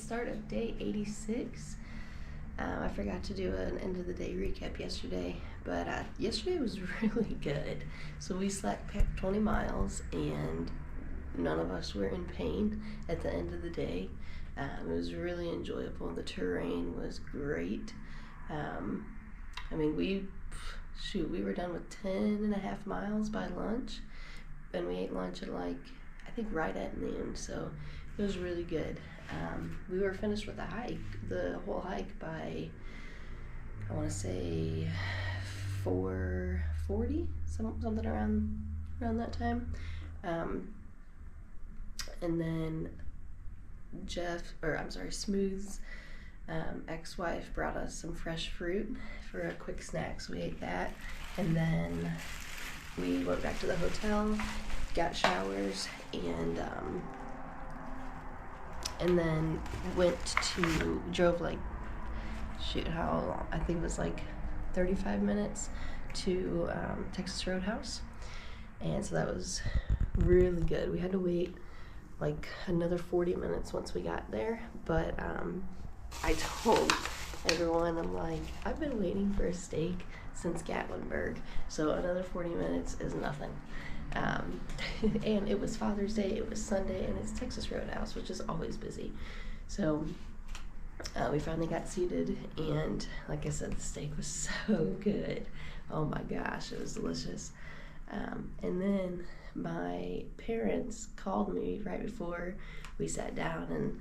start of day 86. I forgot to do an end of the day recap yesterday, but yesterday was really good. So we slack packed 20 miles and none of us were in pain at the end of the day. It was really enjoyable. The terrain was great. I mean, we were done with 10.5 miles by lunch, and we ate lunch at I think right at noon, so it was really good. We were finished with the whole hike by, I want to say 4:40, something around that time. And then Smooth's ex-wife brought us some fresh fruit for a quick snack, so we ate that. And then we went back to the hotel, got showers, and then drove I think it was 35 minutes to Texas Roadhouse. And so that was really good. We had to wait another 40 minutes once we got there, but I told everyone, I've been waiting for a steak since Gatlinburg, so another 40 minutes is nothing. And it was Father's Day, it was Sunday, and it's Texas Roadhouse, which is always busy. So we finally got seated, and like I said, the steak was so good. Oh my gosh, it was delicious. And then my parents called me right before we sat down, and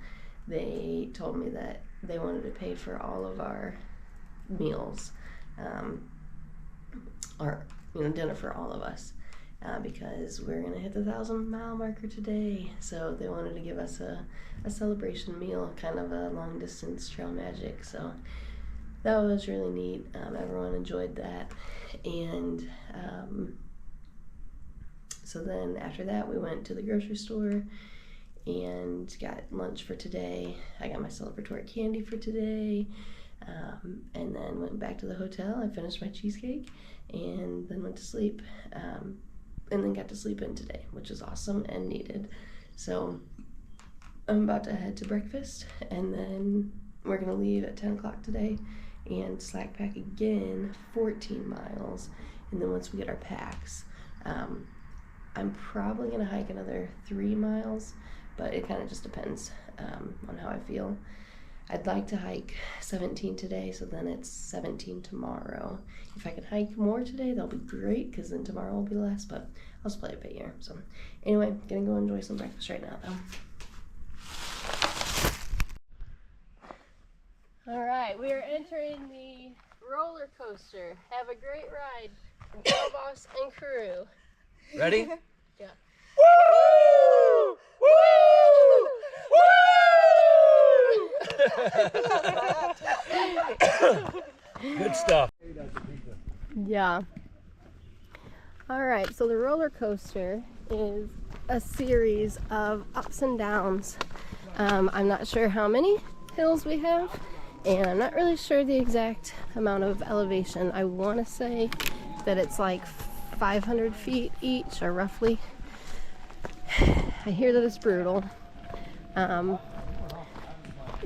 they told me that they wanted to pay for all of our meals, or dinner for all of us, because we're gonna hit the 1,000-mile marker today. So they wanted to give us a celebration meal, kind of a long distance trail magic. So that was really neat. Everyone enjoyed that, and so then after that we went to the grocery store and got lunch for today. I got my celebratory candy for today, and then went back to the hotel. I finished my cheesecake and then went to sleep, and then got to sleep in today, which is awesome and needed. So I'm about to head to breakfast, and then we're gonna leave at 10 o'clock today and slack pack again 14 miles. And then once we get our packs, I'm probably gonna hike another 3 miles, but it kind of just depends on how I feel. I'd like to hike 17 today, so then it's 17 tomorrow. If I can hike more today, that'll be great, because then tomorrow will be less, but I'll just play it by ear. So anyway, gonna go enjoy some breakfast right now, though. All right, we are entering the roller coaster. Have a great ride from Girl Boss and crew. Ready? Yeah. Woo! Woo! Good stuff. Yeah. All right, so the roller coaster is a series of ups and downs. I'm not sure how many hills we have, and I'm not really sure the exact amount of elevation. I want to say that it's 500 feet each, or roughly. I hear that it's brutal.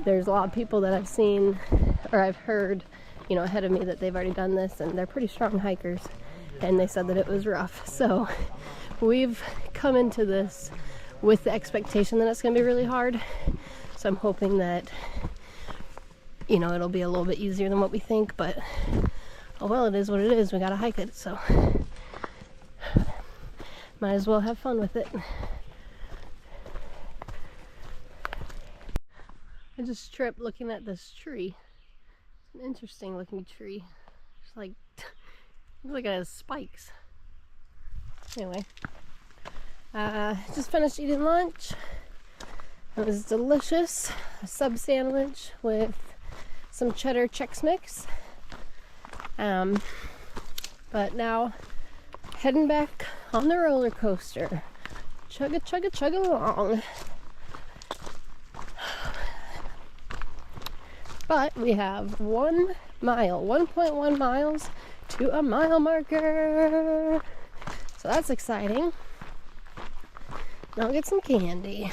There's a lot of people that I've seen, or I've heard, ahead of me, that they've already done this, and they're pretty strong hikers, and they said that it was rough. So we've come into this with the expectation that it's going to be really hard. So I'm hoping that, it'll be a little bit easier than what we think, but oh well, it is what it is. We gotta hike it, so might as well have fun with it. I just tripped looking at this tree. It's an interesting looking tree. It's looks like it has spikes. Anyway, just finished eating lunch. It was delicious. A sub sandwich with some cheddar Chex Mix. But now heading back on the roller coaster. Chugga chugga chugga along. But we have 1 mile, 1.1 miles to a mile marker. So that's exciting. Now I'll get some candy.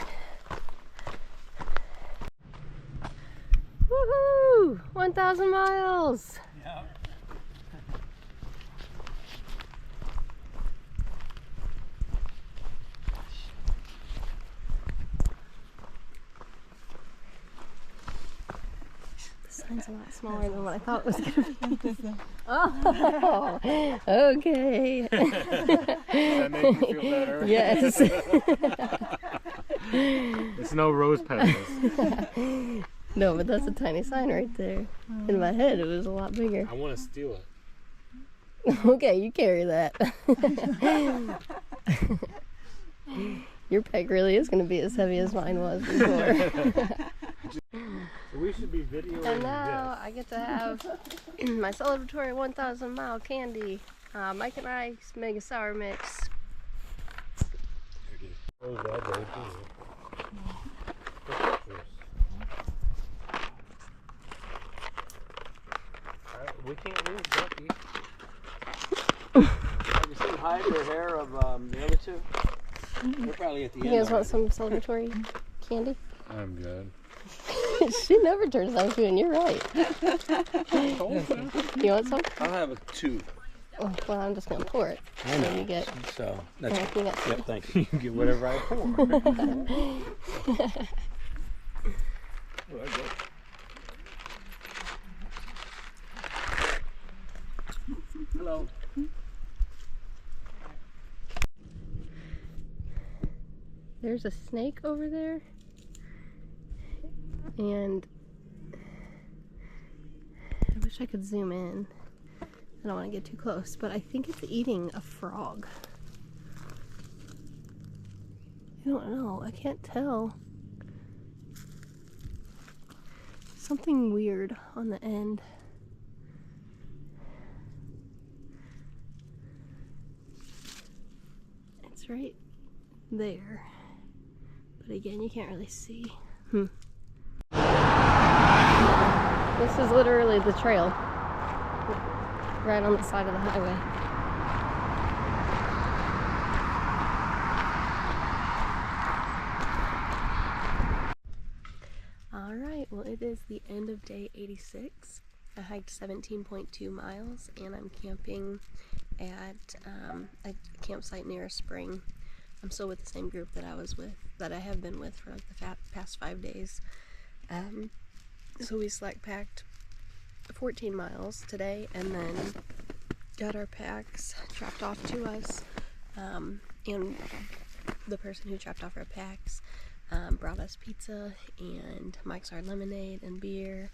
Woohoo! 1,000 miles! Yeah. The sign's a lot smaller than what I thought it was going to be. Oh, okay. Does that make you feel better? Yes. It's no rose petals. No, but that's a tiny sign right there. In my head, it was a lot bigger. I want to steal it. Okay, you carry that. Your pack really is going to be as heavy as mine was before. So we should be videoing And now this. I get to have my celebratory 1,000 mile candy. Mike and Ike's Mega Sour Mix. What was that, Dave? We can't lose Ducky. Have you seen Hyde or hair of the other two? They're probably at the You end. guys want some celebratory candy? I'm good. She never turns down food, and you're right. You want some? I'll have a two. Oh, well, I'm just going to pour it. I know. You get, So that's you got yep. Thank you. You can get whatever I pour. Hello. There's a snake over there, and I wish I could zoom in. I don't want to get too close, but I think it's eating a frog. I don't know. I can't tell. Something weird on the end. It's right there. But again, you can't really see. This is literally the trail. Right on the side of the highway. Alright, well it is the end of day 86. I hiked 17.2 miles and I'm camping at a campsite near a spring. I'm still with the same group that I have been with for like the past 5 days. So we select packed 14 miles today and then got our packs dropped off to us. And the person who dropped off our packs brought us pizza and Mike's Hard Lemonade and beer.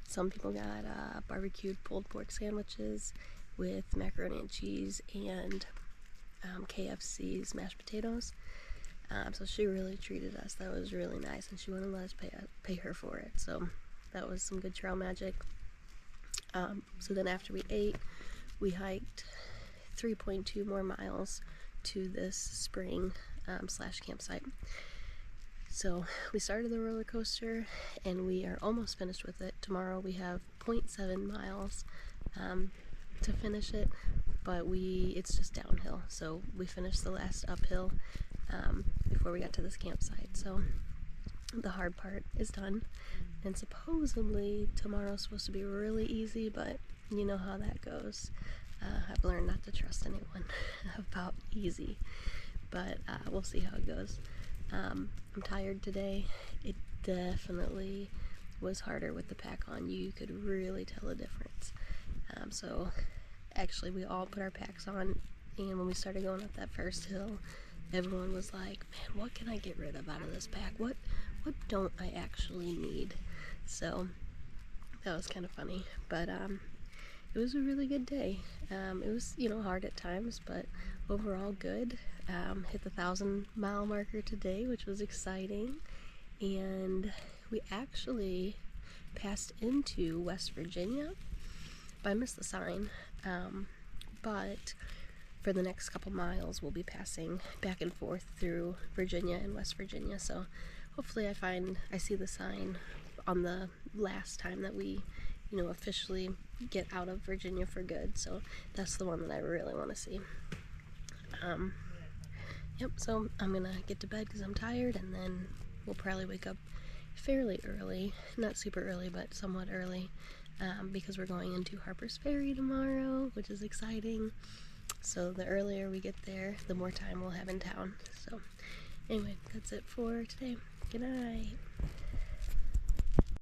Some people got barbecued pulled pork sandwiches with macaroni and cheese and KFC's mashed potatoes. So she really treated us. That was really nice, and she wouldn't let us pay her for it. So that was some good trail magic. So then after we ate, we hiked 3.2 more miles to this spring slash campsite. So we started the roller coaster and we are almost finished with it. Tomorrow we have 0.7 miles to finish it, but it's just downhill. So we finished the last uphill before we got to this campsite. So the hard part is done, and supposedly tomorrow's supposed to be really easy, but you know how that goes. I've learned not to trust anyone about easy, but we'll see how it goes. I'm tired today. It definitely was harder with the pack on. You could really tell a difference. So actually we all put our packs on, and when we started going up that first hill, everyone was like, man, what can I get rid of out of this pack? What don't I actually need? So that was kind of funny, but it was a really good day. It was, hard at times, but overall good. Hit the 1,000-mile marker today, which was exciting, and we actually passed into West Virginia. I missed the sign, but for the next couple miles we'll be passing back and forth through Virginia and West Virginia, so hopefully I see the sign on the last time that we officially get out of Virginia for good. So that's the one that I really want to see. Yep, so I'm gonna get to bed because I'm tired, and then we'll probably wake up fairly early, not super early, but somewhat early, because we're going into Harper's Ferry tomorrow, which is exciting. So the earlier we get there, the more time we'll have in town. So anyway, that's it for today. Good night.